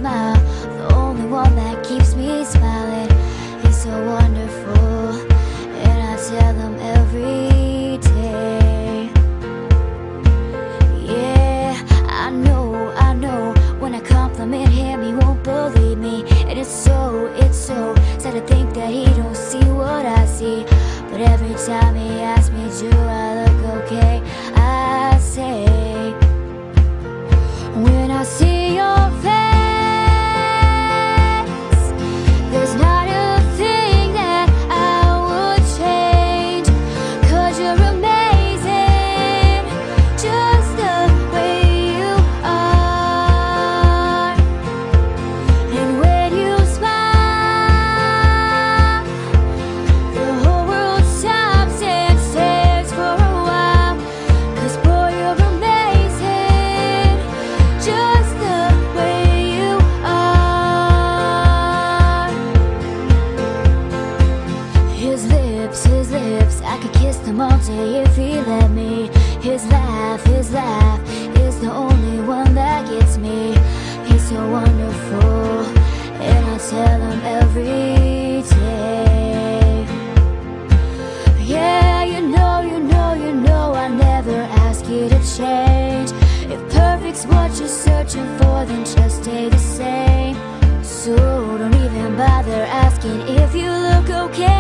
smile, the only one that keeps me smiling. He's so wonderful, and I tell him every day. Yeah, I know, when I compliment him he won't believe me. And it's so sad to think that he don't see what I see. But every time he asks me, do I look okay, I say, when I see your face, there's not a thing that I would change. 'Cause you're amazing, just the way you are. And when you smile, the whole world stops and stares for a while. 'Cause boy, you're amazing, just the way you are. His lips, I could kiss them all day if he let me. His laugh is the only one that gets me. He's so wonderful, and I tell him every day. Yeah, you know I never ask you to change. If perfect's what you're searching for, then just stay the same. So don't even bother asking if you look okay.